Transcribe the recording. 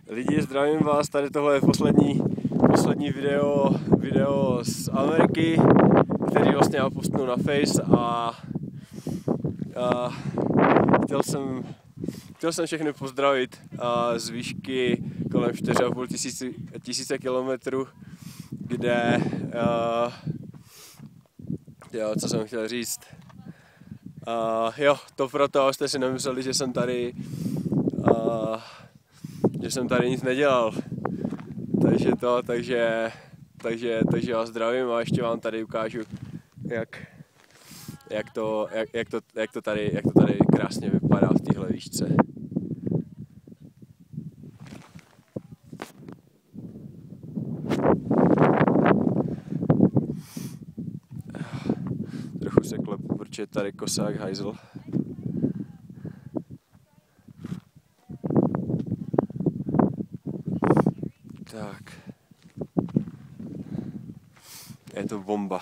Lidi, zdravím vás, tady tohle je poslední video z Ameriky, který vlastně já postnu na Face a chtěl jsem všechny pozdravit z výšky kolem 4,5 tisíce kilometrů, kde, co jsem chtěl říct, to proto, abyste si nemysleli, že jsem tady nic nedělal. Takže vás zdravím a ještě vám tady ukážu, jak to tady krásně vypadá v téhle výšce. Trochu se klepu, protože je tady kosák hajzl. Tak. Je to bomba.